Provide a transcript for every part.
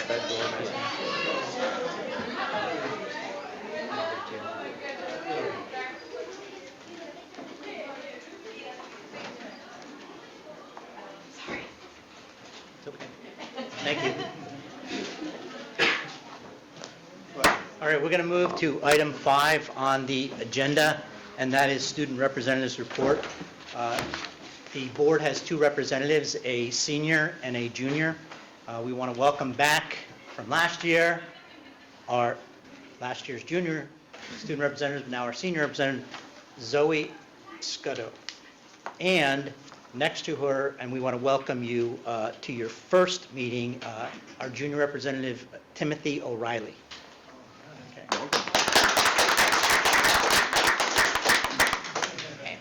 that door nice. It's okay. Thank you. All right, we're going to move to item 5 on the agenda, and that is student representatives report. The board has 2 representatives, a senior and a junior. We want to welcome back from last year our last year's junior student representative, now our senior representative, Zoe Scuddo. And next to her, and we want to welcome you to your first meeting, our junior representative, Timothy O'Reilly. Okay. Okay.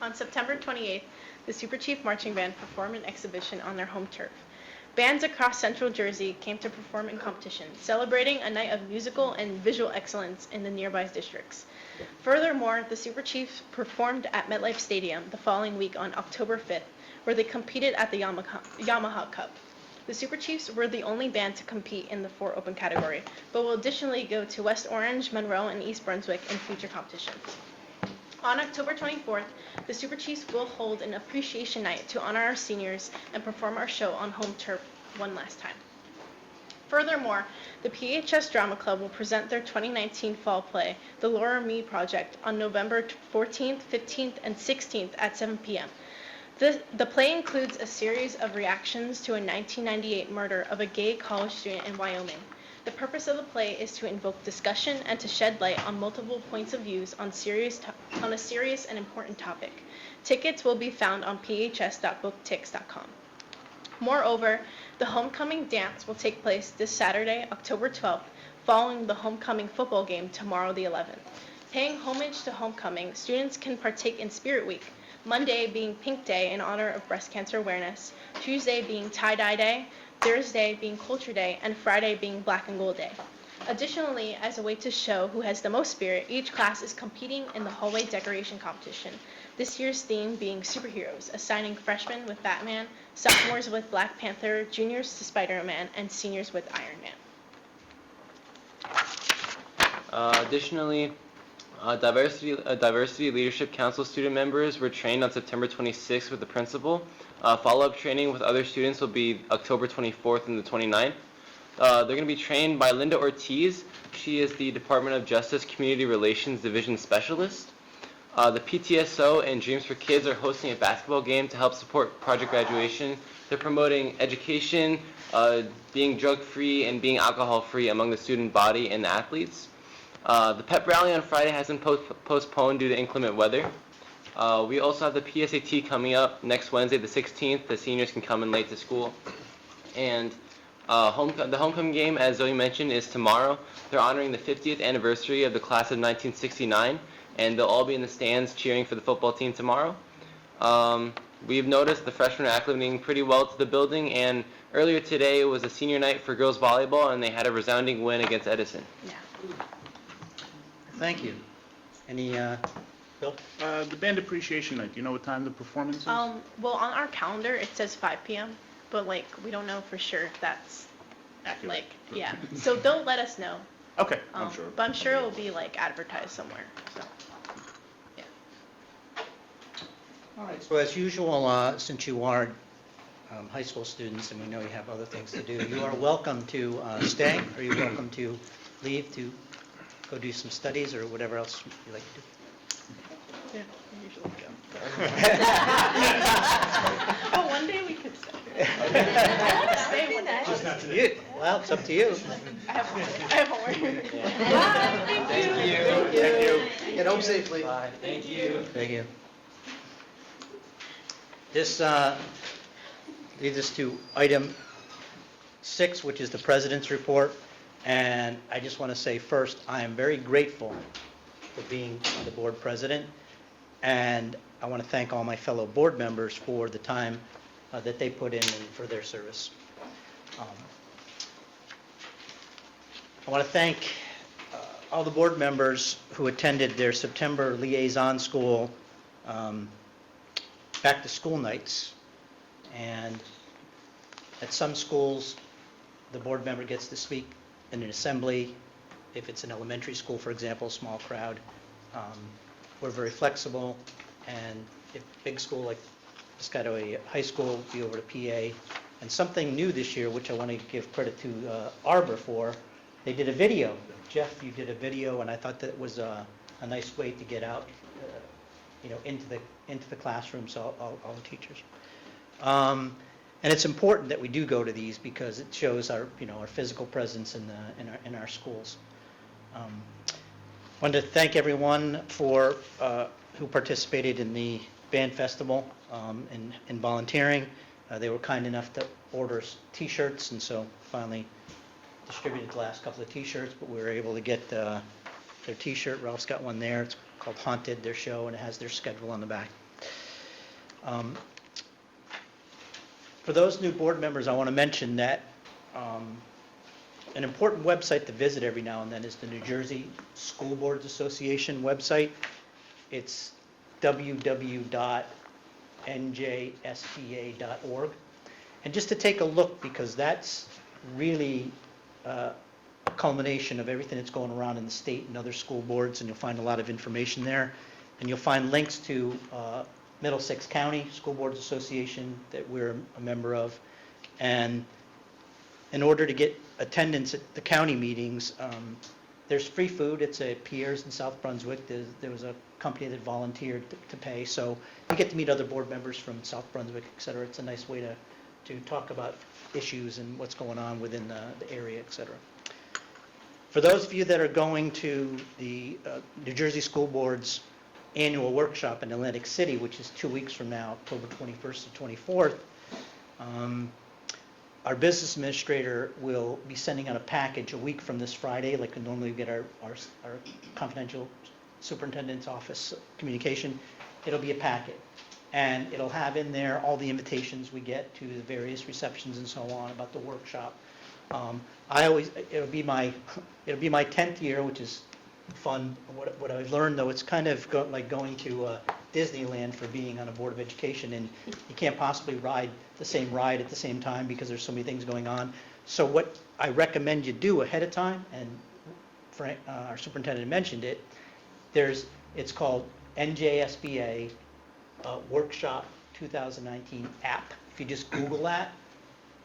On September 28th, the Super Chief Marching Band performed an exhibition on their home turf. Bands across Central Jersey came to perform in competition, celebrating a night of musical and visual excellence in the nearby districts. Furthermore, the Super Chiefs performed at MetLife Stadium the following week on October 5th, where they competed at the Yamaha Cup. The Super Chiefs were the only band to compete in the 4 open category, but will additionally go to West Orange, Monroe, and East Brunswick in future competitions. On October 24th, the Super Chiefs will hold an appreciation night to honor our seniors and perform our show on home turf one last time. Furthermore, the PHS Drama Club will present their 2019 fall play, The Laura Mee Project, on November 14th, 15th, and 16th at 7 p.m. The play includes a series of reactions to a 1998 murder of a gay college student in Wyoming. The purpose of the play is to invoke discussion and to shed light on multiple points of views on a serious and important topic. Tickets will be found on phs.booktix.com. Moreover, the homecoming dance will take place this Saturday, October 12th, following the homecoming football game tomorrow the 11th. Paying homage to homecoming, students can partake in Spirit Week, Monday being Pink Day in honor of breast cancer awareness, Tuesday being Tie-Dye Day, Thursday being Culture Day, and Friday being Black and Gold Day. Additionally, as a way to show who has the most spirit, each class is competing in the hallway decoration competition. This year's theme being superheroes, assigning freshmen with Batman, sophomores with Black Panther, juniors to Spider-Man, and seniors with Iron Man. Additionally, Diversity Leadership Council student members were trained on September 26th with the principal. Follow-up training with other students will be October 24th and the 29th. They're going to be trained by Linda Ortiz. She is the Department of Justice Community Relations Division Specialist. The PTSO and Dreams for Kids are hosting a basketball game to help support Project Graduation. They're promoting education, being drug-free, and being alcohol-free among the student body and the athletes. The pep rally on Friday has been postponed due to inclement weather. We also have the PSAT coming up next Wednesday, the 16th. The seniors can come in late to school. And the homecoming game, as Zoe mentioned, is tomorrow. They're honoring the 50th anniversary of the class of 1969, and they'll all be in the stands cheering for the football team tomorrow. We've noticed the freshmen are acclimating pretty well to the building, and earlier today was a senior night for girls volleyball, and they had a resounding win against Edison. Yeah. Thank you. Any, Bill? The band appreciation night, do you know what time the performance is? Well, on our calendar it says 5 p.m., but we don't know for sure if that's Accurate. yeah. So they'll let us know. Okay, I'm sure. But I'm sure it will be advertised somewhere. So, yeah. All right, so as usual, since you are high school students and we know you have other things to do, you are welcome to stay, or you're welcome to leave to go do some studies or whatever else you like to do. Yeah, we usually go. But one day we could stay. I want to stay one day. Just not today. Well, it's up to you. I have homework. Thank you. Thank you. Get home safely. Bye. Thank you. Thank you. This leads us to item 6, which is the President's Report. And I just want to say first, I am very grateful for being the board president. And I want to thank all my fellow board members for the time that they put in and for their service. I want to thank all the board members who attended their September liaison school back to school nights. And at some schools, the board member gets to speak in an assembly. If it's an elementary school, for example, small crowd. We're very flexible, and if big school like Piscataway High School, be over to PA. And something new this year, which I want to give credit to Arbor for, they did a video. Jeff, you did a video, and I thought that was a nice way to get out, into the classroom, so all the teachers. And it's important that we do go to these because it shows our physical presence in our schools. Wanted to thank everyone for who participated in the band festival and volunteering. They were kind enough to order T-shirts, and so finally distributed the last couple of T-shirts, but we were able to get their T-shirt. Ralph's got one there. It's called Haunted, their show, and it has their schedule on the back. For those new board members, I want to mention that an important website to visit every now and then is the New Jersey School Boards Association website. It's www.njsba.org. And just to take a look, because that's really a culmination of everything that's going around in the state and other school boards, and you'll find a lot of information there. And you'll find links to Middlesex County School Boards Association that we're a member of. And in order to get attendance at the county meetings, there's free food. It's a Pierre's in South Brunswick. There was a company that volunteered to pay. So you get to meet other board members from South Brunswick, et cetera. It's a nice way to talk about issues and what's going on within the area, et cetera. For those of you that are going to the New Jersey School Board's annual workshop in Atlantic City, which is 2 weeks from now, October 21st to 24th, our business administrator will be sending out a package a week from this Friday, like we normally get our confidential superintendent's office communication. It'll be a packet, and it'll have in there all the invitations we get to the various receptions and so on about the workshop. It'll be my 10th year, which is fun. What I've learned, though, it's kind of like going to Disneyland for being on a Board of Education, and you can't possibly ride the same ride at the same time because there's so many things going on. So what I recommend you do ahead of time, and Frank, our superintendent mentioned it, it's called NJSBA Workshop 2019 app. If you just Google that,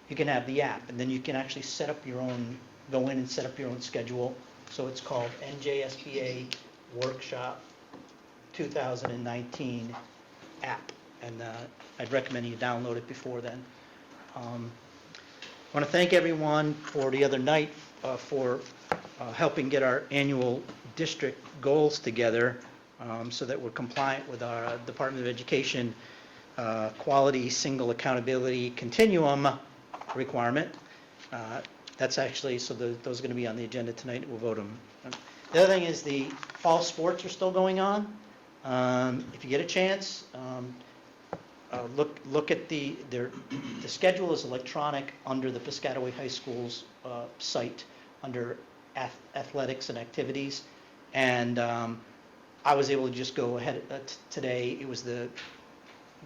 you can have the app, and then you can actually set up your own, go in and set up your own schedule. So it's called NJSBA Workshop 2019 app, and I'd recommend you download it before then. I want to thank everyone for the other night for helping get our annual district goals together so that we're compliant with our Department of Education quality single accountability continuum requirement. That's actually, so those are going to be on the agenda tonight. We'll vote them. The other thing is the fall sports are still going on. If you get a chance, look at the schedule is electronic under the Piscataway High School's site under athletics and activities. And I was able to just go ahead today. It was the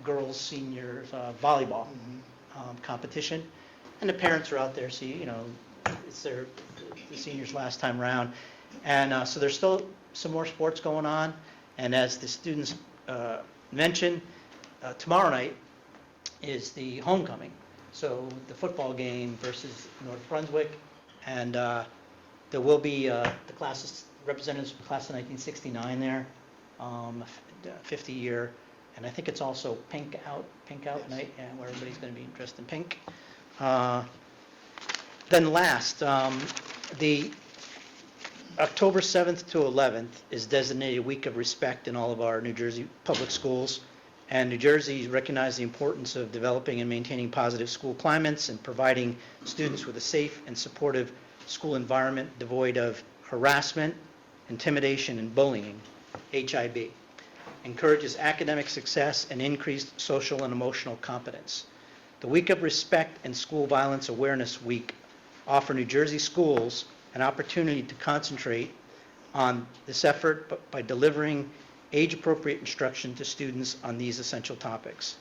girls senior volleyball competition. And the parents are out there, so it's the seniors' last time around. And so there's still some more sports going on. And as the students mentioned, tomorrow night is the homecoming. So the football game versus North Brunswick. And there will be the classes, representatives of the class of 1969 there, 50 year. And I think it's also pink out night, where everybody's going to be dressed in pink. Then last, the October 7th to 11th is designated Week of Respect in all of our New Jersey public schools. And New Jersey recognizes the importance of developing and maintaining positive school climates and providing students with a safe and supportive school environment devoid of harassment, intimidation, and bullying, HIB. Encourages academic success and increased social and emotional competence. The Week of Respect and School Violence Awareness Week offer New Jersey schools an opportunity to concentrate on this effort by delivering age-appropriate instruction to students on these essential topics.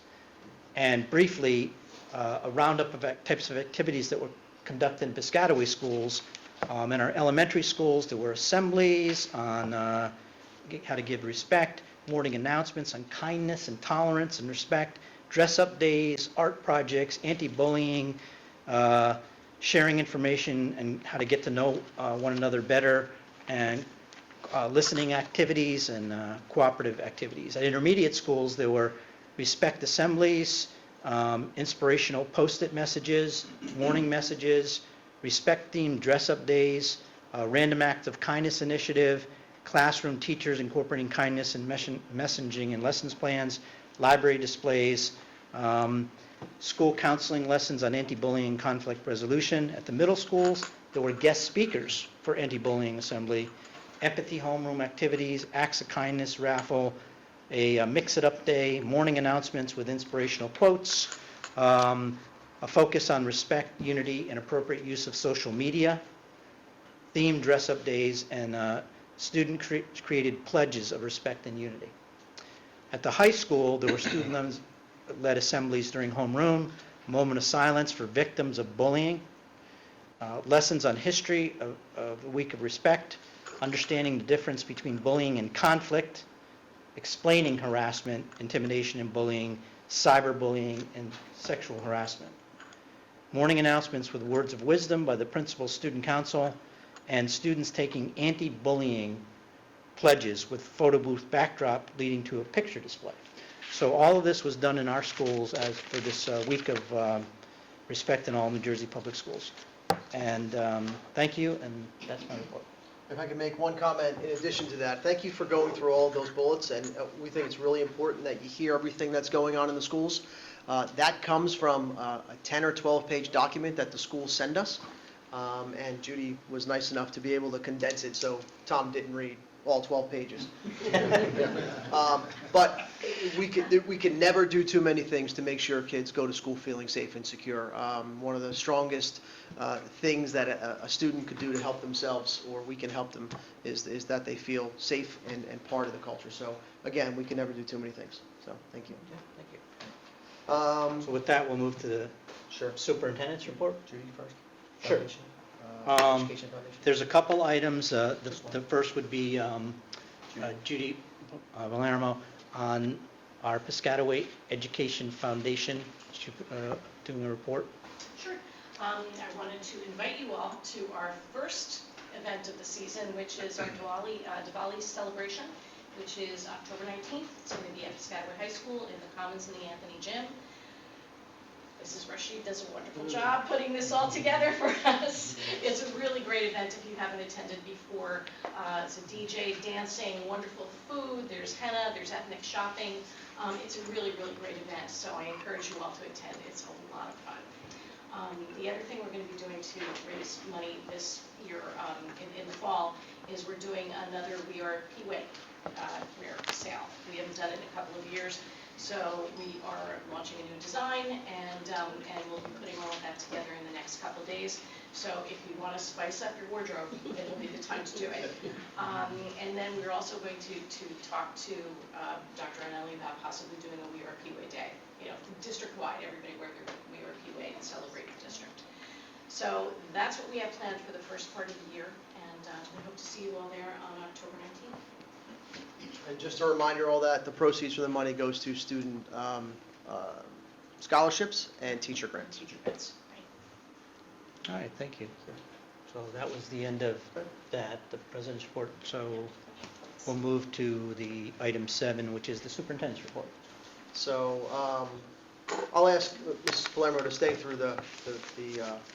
And briefly, a roundup of types of activities that we're conducted in Piscataway schools. In our elementary schools, there were assemblies on how to give respect, morning announcements on kindness and tolerance and respect, dress-up days, art projects, anti-bullying, sharing information and how to get to know one another better, and listening activities and cooperative activities. At intermediate schools, there were respect assemblies, inspirational post-it messages, warning messages, respect-themed dress-up days, random acts of kindness initiative, classroom teachers incorporating kindness and messaging in lessons plans, library displays, school counseling lessons on anti-bullying and conflict resolution. At the middle schools, there were guest speakers for anti-bullying assembly, empathy homeroom activities, acts of kindness raffle, a mix-it-up day, morning announcements with inspirational quotes, a focus on respect, unity, and appropriate use of social media, themed dress-up days, and student-created pledges of respect and unity. At the high school, there were student-led assemblies during homeroom, moment of silence for victims of bullying, lessons on history of the Week of Respect, understanding the difference between bullying and conflict, explaining harassment, intimidation and bullying, cyberbullying, and sexual harassment. Morning announcements with words of wisdom by the principal student council, and students taking anti-bullying pledges with photo booth backdrop leading to a picture display. So all of this was done in our schools as for this week of respect in all New Jersey public schools. And thank you, and that's my report. If I could make one comment in addition to that, thank you for going through all of those bullets, and we think it's really important that you hear everything that's going on in the schools. That comes from a 10 or 12-page document that the schools send us, and Judy was nice enough to be able to condense it so Tom didn't read all 12 pages. But we can never do too many things to make sure kids go to school feeling safe and secure. One of the strongest things that a student could do to help themselves, or we can help them, is that they feel safe and part of the culture. So again, we can never do too many things. So thank you. Thank you. So with that, we'll move to the Sure. superintendent's report. Judy first. Sure. Foundation, Education Foundation. There's a couple items. The first would be Judy Valermo on our Piscataway Education Foundation doing a report. Sure. I wanted to invite you all to our first event of the season, which is our Diwali celebration, which is October 19th. It's going to be at Piscataway High School in the Commons in the Anthony Gym. Mrs. Rashid does a wonderful job putting this all together for us. It's a really great event if you haven't attended before. It's a DJ, dancing, wonderful food, there's henna, there's ethnic shopping. It's a really, really great event, so I encourage you all to attend. It's a lot of fun. The other thing we're going to be doing to raise money this year in the fall is we're doing another We Are P-Way sale. We haven't done it in a couple of years. So we are launching a new design, and we'll be putting all of that together in the next couple of days. So if you want to spice up your wardrobe, it'll be the time to do it. And then we're also going to talk to Dr. Anelli about possibly doing a We Are P-Way Day. You know, district-wide, everybody wear their We Are P-Way and celebrate the district. So that's what we have planned for the first part of the year, and we hope to see you all there on October 19th. And just a reminder, all that, the proceeds from the money goes to student scholarships and teacher grants. All right, thank you. So that was the end of that, the president's report. So we'll move to the item 7, which is the superintendent's report. So I'll ask Mrs. Palermo to stay through the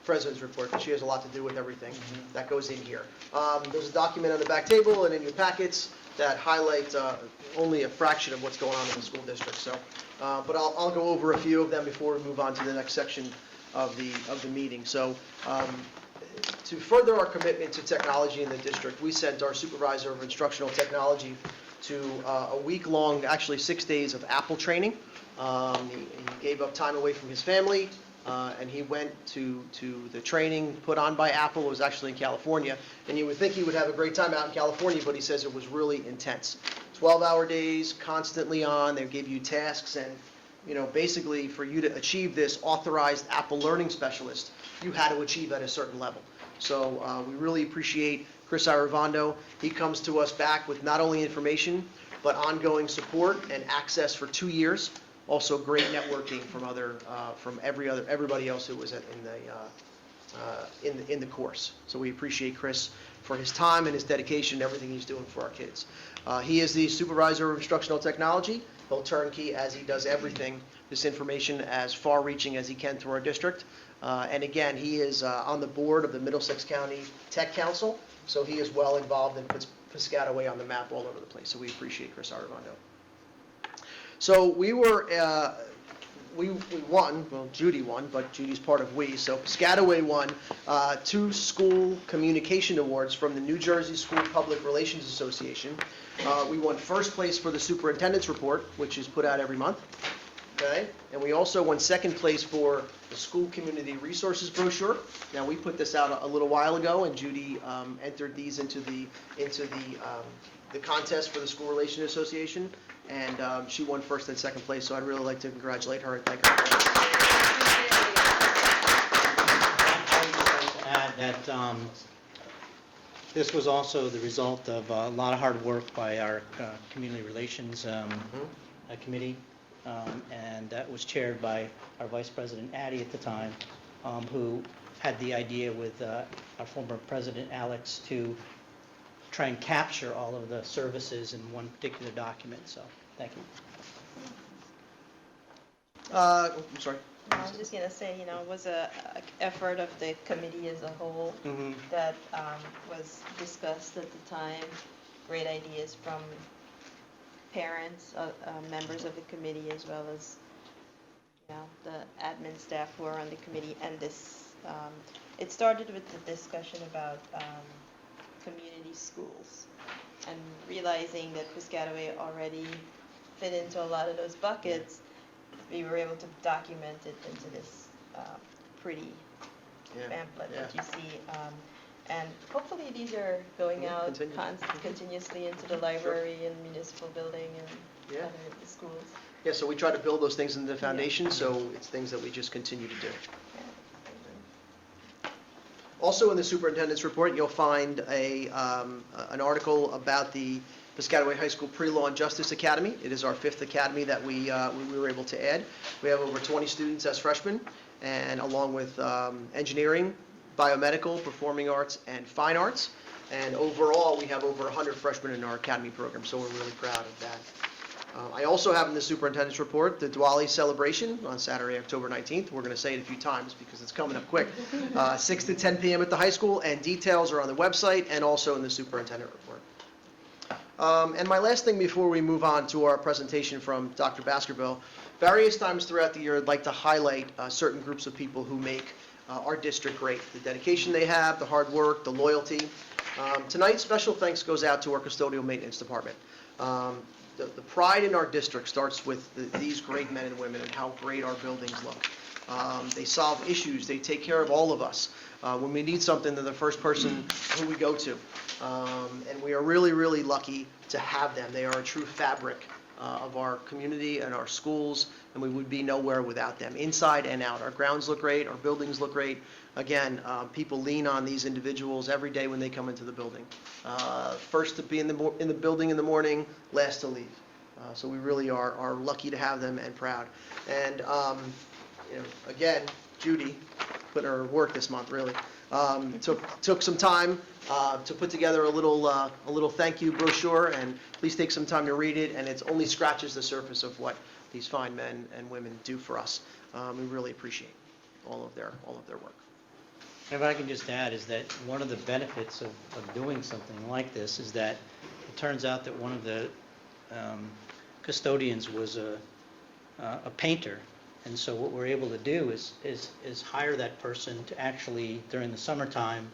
president's report, because she has a lot to do with everything that goes in here. There's a document on the back table and in your packets that highlight only a fraction of what's going on in the school district. So, but I'll go over a few of them before we move on to the next section of the meeting. So, to further our commitment to technology in the district, we sent our supervisor of instructional technology to a week-long, actually 6 days of Apple training. He gave up time away from his family, and he went to the training put on by Apple. It was actually in California, and you would think he would have a great time out in California, but he says it was really intense. 12-hour days, constantly on. They gave you tasks, and basically for you to achieve this authorized Apple Learning Specialist, you had to achieve at a certain level. So we really appreciate Chris Arivando. He comes to us back with not only information, but ongoing support and access for 2 years. Also great networking from everybody else who was in the course. So we appreciate Chris for his time and his dedication and everything he's doing for our kids. He is the supervisor of instructional technology. He'll turnkey as he does everything, this information as far-reaching as he can through our district. And again, he is on the board of the Middlesex County Tech Council, so he is well involved and puts Piscataway on the map all over the place. So we appreciate Chris Arivando. So we won, well, Judy won, but Judy's part of we. So Piscataway won 2 school communication awards from the New Jersey School Public Relations Association. We won first place for the superintendent's report, which is put out every month. Okay, and we also won second place for the school community resources brochure. Now, we put this out a little while ago, and Judy entered these into the contest for the School Relations Association, and she won first and second place, so I'd really like to congratulate her and thank her. I'd like to add that this was also the result of a lot of hard work by our community relations committee, and that was chaired by our Vice President Addie at the time, who had the idea with our former President Alex to try and capture all of the services in one particular document. So, thank you. I'm sorry. I was just gonna say, it was a effort of the committee as a whole Mhm. that was discussed at the time. Great ideas from parents, members of the committee, as well as, the admin staff who are on the committee. And this, it started with the discussion about community schools and realizing that Piscataway already fit into a lot of those buckets. We were able to document it into this pretty pamphlet that you see. And hopefully these are going out continuously into the library and municipal building and other the schools. Yeah, so we try to build those things into the foundation, so it's things that we just continue to do. Also in the superintendent's report, you'll find an article about the Piscataway High School Pre-Law and Justice Academy. It is our 5th academy that we were able to add. We have over 20 students as freshmen, and along with engineering, biomedical, performing arts, and fine arts. And overall, we have over 100 freshmen in our academy program, so we're really proud of that. I also have in the superintendent's report the Diwali celebration on Saturday, October 19th. We're going to say it a few times because it's coming up quick. 6 to 10 p.m. at the high school, and details are on the website and also in the superintendent report. And my last thing before we move on to our presentation from Dr. Baskerville, various times throughout the year, I'd like to highlight certain groups of people who make our district great. The dedication they have, the hard work, the loyalty. Tonight, special thanks goes out to our custodial maintenance department. The pride in our district starts with these great men and women and how great our buildings look. They solve issues. They take care of all of us. When we need something, they're the first person who we go to. And we are really, really lucky to have them. They are a true fabric of our community and our schools, and we would be nowhere without them, inside and out. Our grounds look great. Our buildings look great. Again, people lean on these individuals every day when they come into the building. First to be in the building in the morning, last to leave. So we really are lucky to have them and proud. And again, Judy put in her work this month, really. Took some time to put together a little thank you brochure, and please take some time to read it. And it only scratches the surface of what these fine men and women do for us. We really appreciate all of their work. And what I can just add is that one of the benefits of doing something like this is that it turns out that one of the custodians was a painter. And so what we're able to do is hire that person to actually, during the summertime,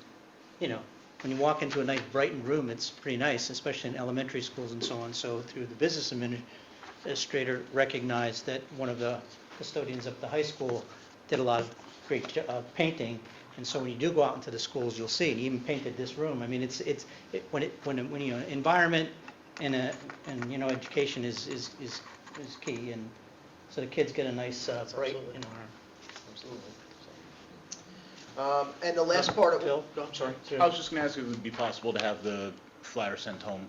when you walk into a nice brightened room, it's pretty nice, especially in elementary schools and so on. So through the business administrator recognized that one of the custodians up at the high school did a lot of great painting. And so when you do go out into the schools, you'll see, he even painted this room. I mean, when environment and education is key, and So the kids get a nice break Absolutely. in our... Absolutely. And the last part of... Bill? I'm sorry. I was just going to ask if it would be possible to have the flyer sent home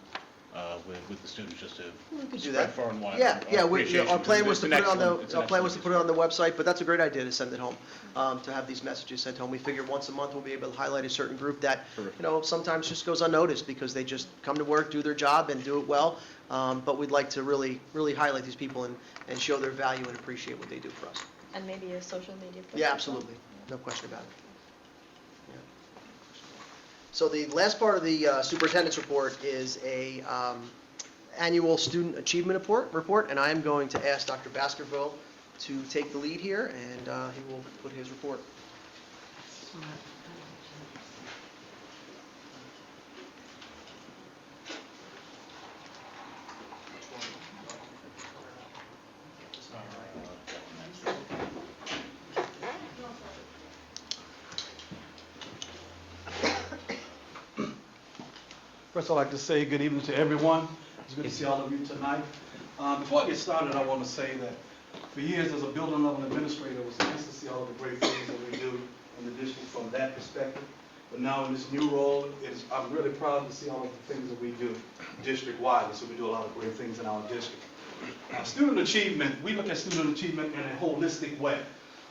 with the students just to We could do spread that. far and wide. Yeah, our our appreciation, plan was because to it's put it on it's an our plan was to excellent put it on the website, but that's a great idea to send it home, to have these messages sent home. We figured once a month we'll be able to highlight a certain group that, Terrific. sometimes just goes unnoticed because they just come to work, do their job, and do it well. But we'd like to really, really highlight these people and show their value and appreciate what they do for us. And maybe a social media post. Yeah, absolutely. No question about it. Yeah. So the last part of the superintendent's report is a annual student achievement report, and I am going to ask Dr. Baskerville to take the lead here, and he will put his report. First, I'd like to say good evening to everyone. It's good to see all of you tonight. Before I get started, I want to say that for years as a building level administrator, it was nice to see all of the great things that we do in the district from that perspective. But now in this new role, I'm really proud to see all of the things that we do district-wide. So we do a lot of great things in our district. Student achievement, we look at student achievement in a holistic way.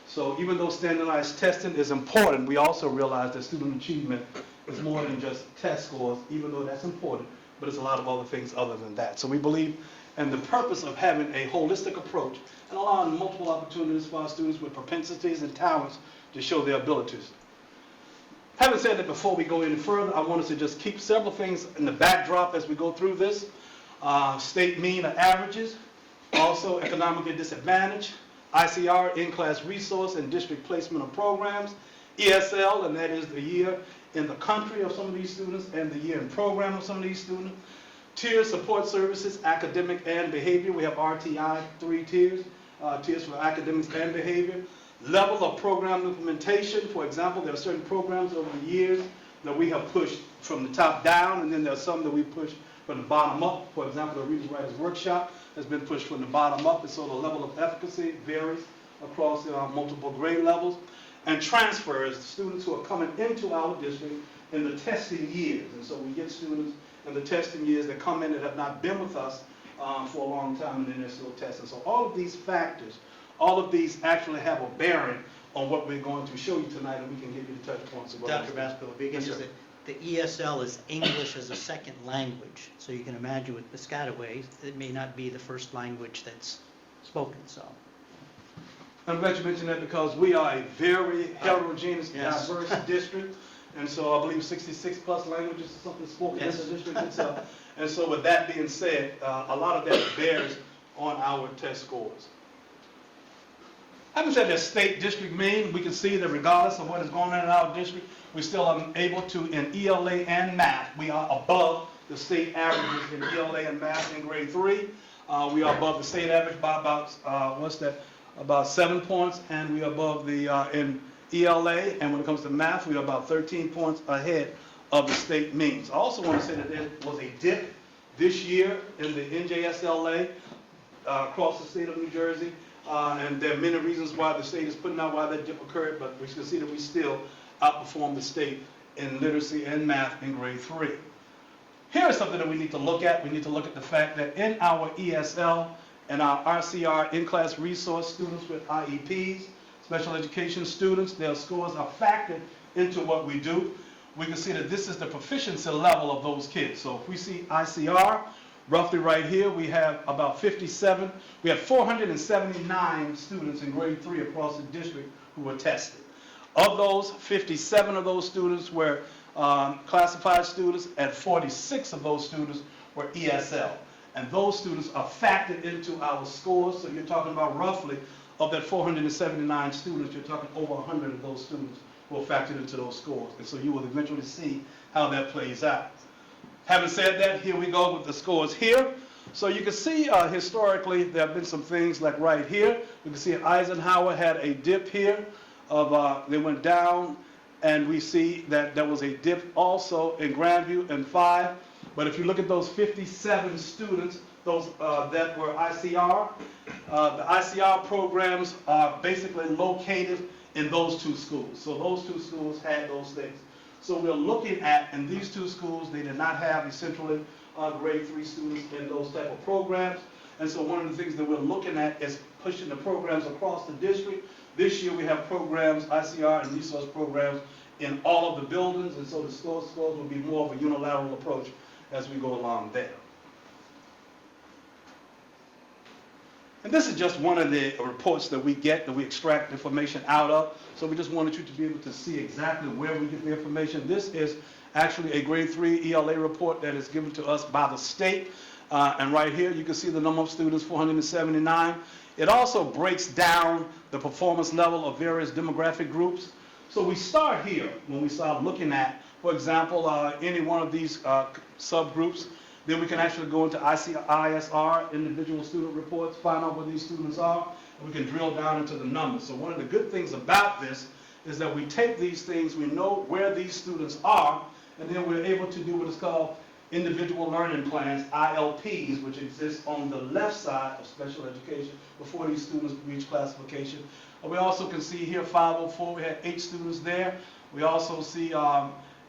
So even though standardized testing is important, we also realize that student achievement is more than just test scores, even though that's important, but it's a lot of other things other than that. So we believe in the purpose of having a holistic approach and allowing multiple opportunities for our students with propensities and talents to show their abilities. Having said that, before we go any further, I want us to just keep several things in the backdrop as we go through this. State mean or averages, also economically disadvantaged, ICR, in-class resource and district placement of programs, ESL, and that is the year in the country of some of these students and the year in program of some of these students, tier support services, academic and behavior. We have RTI, 3 tiers, tiers for academics and behavior. Level of program implementation, for example, there are certain programs over the years that we have pushed from the top down, and then there are some that we push from the bottom up. For example, the Readers Writers Workshop has been pushed from the bottom up, and so the level of efficacy varies across multiple grade levels. And transfers, students who are coming into our district in the testing years. And so we get students in the testing years that come in that have not been with us for a long time, and then they're still testing. So all of these factors, all of these actually have a bearing on what we're going to show you tonight, and we can give you the touch points. Dr. Baskerville, because Yes, sir. the ESL is English as a second language. So you can imagine with Piscataway, it may not be the first language that's spoken, so. I'm glad you mentioned that because we are a very heterogeneous, Yes. diverse district. And so I believe 66 plus languages is something spoken in Yes. the district itself. And so with that being said, a lot of that bears on our test scores. Having said that state district mean, we can see that regardless of what is going on in our district, we still are able to, in ELA and math, we are above the state averages in ELA and math in grade 3. We are above the state average by about, about 7 points, and we are above the, in ELA, and when it comes to math, we are about 13 points ahead of the state means. I also want to say that there was a dip this year in the NJSLA across the state of New Jersey, and there are many reasons why the state is putting out why that dip occurred, but we can see that we still outperform the state in literacy and math in grade 3. Here is something that we need to look at. We need to look at the fact that in our ESL and our RCR in-class resource students with IEPs, special education students, their scores are factored into what we do. We can see that this is the proficiency level of those kids. So if we see ICR, roughly right here, we have about 57. We have 479 students in grade 3 across the district who were tested. Of those, 57 of those students were classified students, and 46 of those students were ESL. And those students are factored into our scores, so you're talking about roughly, of that 479 students, you're talking over 100 of those students who are factored into those scores. And so you will eventually see how that plays out. Having said that, here we go with the scores here. So you can see historically there have been some things like right here. We can see Eisenhower had a dip here of, they went down, and we see that there was a dip also in Grandview in 5. But if you look at those 57 students those that were ICR. The ICR programs are basically located in those two schools. So those two schools had those things. So we're looking at, in these two schools, they did not have essentially grade 3 students in those type of programs. And so one of the things that we're looking at is pushing the programs across the district. This year we have programs, ICR and resource programs, in all of the buildings, and so the schools will be more of a unilateral approach as we go along there. And this is just one of the reports that we get, that we extract information out of. So we just wanted you to be able to see exactly where we get the information. This is actually a grade 3 ELA report that is given to us by the state. And right here you can see the number of students, 479. It also breaks down the performance level of various demographic groups. So we start here when we start looking at, for example, any one of these subgroups. Then we can actually go into ISR, individual student reports, find out where these students are, and we can drill down into the numbers. So one of the good things about this is that we take these things, we know where these students are, and then we're able to do what is called individual learning plans, ILPs, which exist on the left side of special education before these students reach classification. We also can see here 504, we had 8 students there. We also see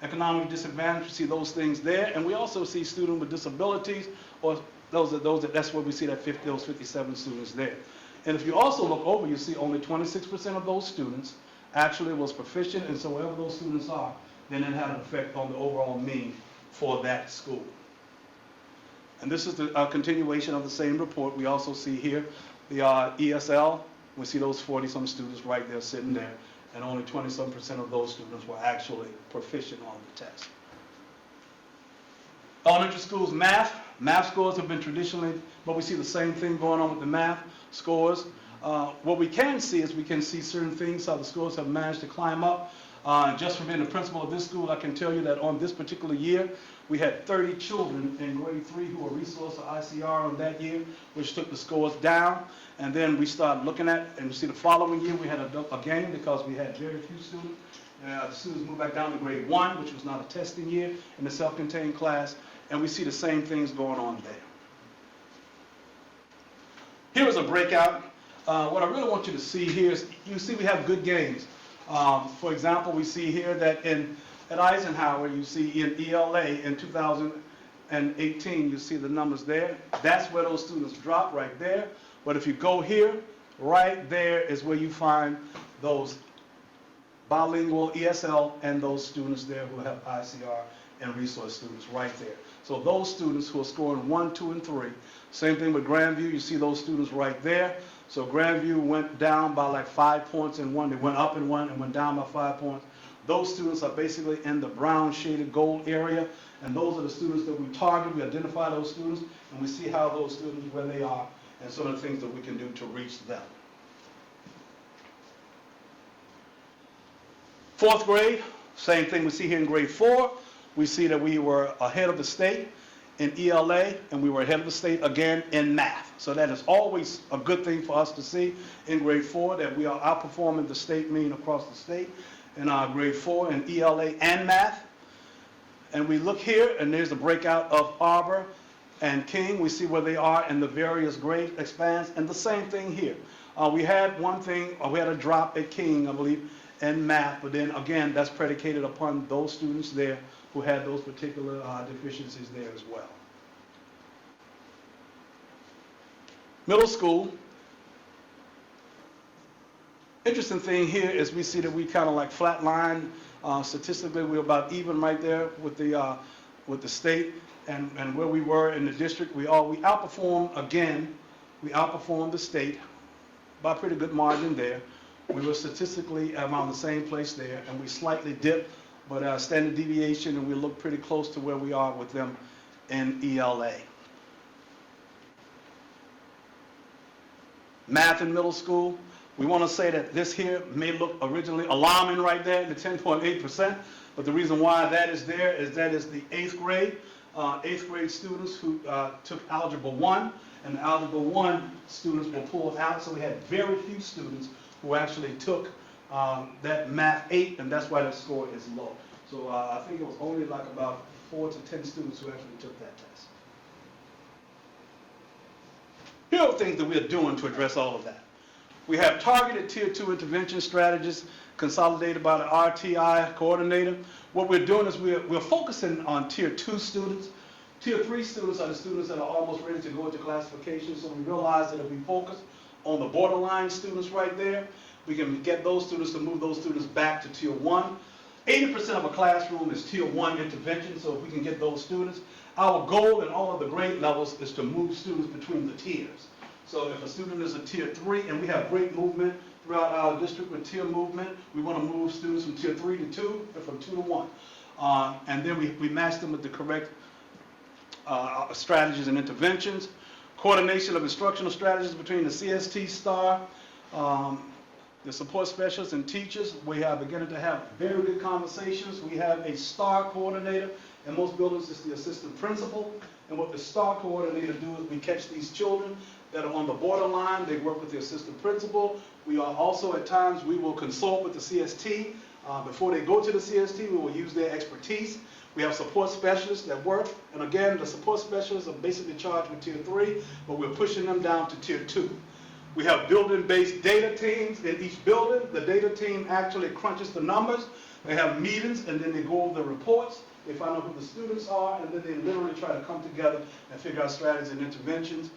economic disadvantage, we see those things there. And we also see students with disabilities, or that's where we see that those 57 students there. And if you also look over, you see only 26% of those students actually was proficient, and so wherever those students are, then it had an effect on the overall mean for that school. And this is the continuation of the same report. We also see here the ESL. We see those 40-some students right there sitting there, and only 20-some% of those students were actually proficient on the test. Elementary schools math. Math scores have been traditionally, but we see the same thing going on with the math scores. What we can see is we can see certain things, how the scores have managed to climb up. Just from being the principal of this school, I can tell you that on this particular year, we had 30 children in grade 3 who were resourced for ICR on that year, which took the scores down. And then we started looking at, and you see the following year, we had a gain because we had very few students. The students moved back down to grade 1, which was not a testing year, in the self-contained class. And we see the same things going on there. Here is a breakout. What I really want you to see here is, you see we have good gains. For example, we see here that at Eisenhower, you see in ELA in 2018, you see the numbers there. That's where those students drop right there. But if you go here, right there is where you find those bilingual ESL and those students there who have ICR and resource students right there. So those students who are scoring 1, 2, and 3. Same thing with Grandview. You see those students right there. So Grandview went down by like 5 points in 1. They went up in 1 and went down by 5 points. Those students are basically in the brown shaded gold area. And those are the students that we target. We identify those students and we see how those students, where they are, and some of the things that we can do to reach them. 4th grade, same thing we see here in grade 4. We see that we were ahead of the state in ELA, and we were ahead of the state again in math. So that is always a good thing for us to see in grade 4, that we are outperforming the state mean across the state in our grade 4 in ELA and math. And we look here, and there's the breakout of Arbor and King. We see where they are in the various grade expands, and the same thing here. We had we had a drop at King, I believe, in math, but then again, that's predicated upon those students there who had those particular deficiencies there as well. Middle school. Interesting thing here is we see that we kind of like flatline. Statistically, we're about even right there with the state and where we were in the district. We outperformed again. We outperformed the state by a pretty good margin there. We were statistically around the same place there, and we slightly dipped, but standard deviation, and we look pretty close to where we are with them in ELA. Math in middle school, we want to say that this here may look originally alarming right there, the 10.8%, but the reason why that is there is that is the 8th grade. 8th grade students who took Algebra 1, and the Algebra 1 students were pulled out, so we had very few students who actually took that Math 8, and that's why that score is low. So I think it was only like about 4 to 10 students who actually took that test. Here are things that we're doing to address all of that. We have targeted Tier 2 intervention strategies consolidated by the RTI coordinator. What we're doing is we're focusing on Tier 2 students. Tier 3 students are the students that are almost ready to go into classification, so we realize that if we focus on the borderline students right there, we can get those students to move those students back to Tier 1. 80% of a classroom is Tier 1 intervention, so if we can get those students, our goal in all of the grade levels is to move students between the tiers. So if a student is a Tier 3, and we have great movement throughout our district with tier movement, we want to move students from Tier 3 to 2 and from 2 to 1. And then we match them with the correct strategies and interventions. Coordination of instructional strategies between the CST STAR, the support specialists and teachers. We are beginning to have very good conversations. We have a STAR coordinator. In most buildings, it's the assistant principal. And what the STAR coordinator do is we catch these children that are on the borderline. They work with the assistant principal. We are also, at times, we will consult with the CST. Before they go to the CST, we will use their expertise. We have support specialists that work. And again, the support specialists are basically charged with Tier 3, but we're pushing them down to Tier 2. We have building-based data teams in each building. The data team actually crunches the numbers. They have meetings, and then they go over the reports. They find out who the students are, and then they literally try to come together and figure out strategies and interventions.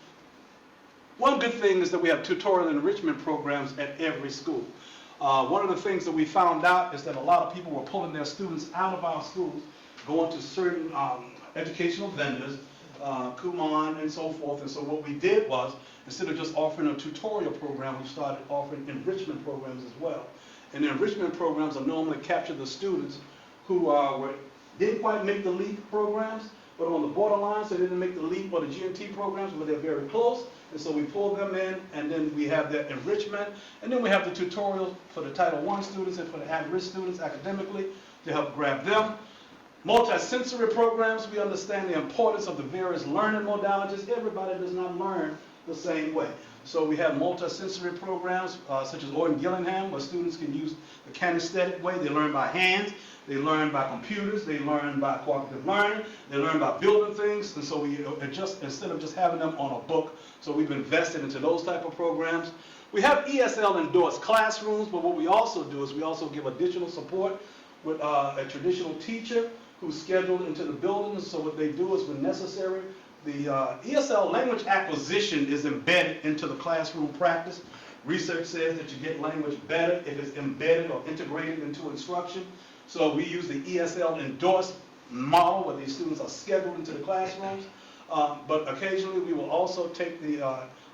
One good thing is that we have tutorial and enrichment programs at every school. One of the things that we found out is that a lot of people were pulling their students out of our schools, going to certain educational vendors, Kumon and so forth. And so what we did was, instead of just offering a tutorial program, we started offering enrichment programs as well. And the enrichment programs are normally capture the students who didn't quite make the LEAP programs, but on the borderline, so they didn't make the LEAP or the GNT programs, but they're very close. And so we pull them in, and then we have their enrichment. And then we have the tutorial for the Title I students and for the at-risk students academically to help grab them. Multisensory programs, we understand the importance of the various learning modalities. Everybody does not learn the same way. So we have multisensory programs such as Orton Gillingham, where students can use the kinesthetic way. They learn by hands, they learn by computers, they learn by cooperative learning, they learn by building things. And so we adjust, instead of just having them on a book, so we've invested into those type of programs. We have ESL endorsed classrooms, but what we also do is we also give additional support with a traditional teacher who's scheduled into the buildings. So what they do is, when necessary, the ESL language acquisition is embedded into the classroom practice. Research says that you get language better if it's embedded or integrated into instruction. So we use the ESL endorsed model where these students are scheduled into the classrooms. But occasionally we will also take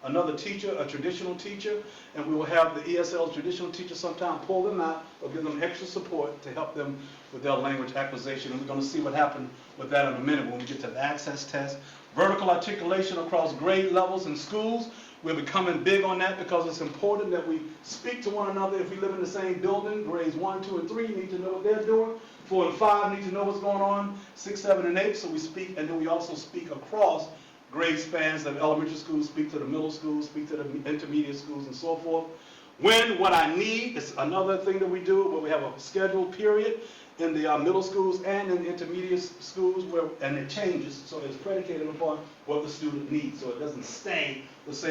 another teacher, a traditional teacher, and we will have the ESL traditional teacher sometimes pull them out or give them extra support to help them with their language acquisition. And we're going to see what happened with that in a minute when we get to the access test. Vertical articulation across grade levels in schools. We're becoming big on that because it's important that we speak to one another. If we live in the same building, grades 1, 2, and 3 need to know what they're doing. 4 and 5 need to know what's going on. 6, 7, and 8, so we speak, and then we also speak across grade spans. The elementary schools speak to the middle schools, speak to the intermediate schools, and so forth. When, what I need is another thing that we do, where we have a scheduled period in the middle schools and in the intermediate schools, and it changes, so it's predicated upon what the student needs, so it doesn't stay the same.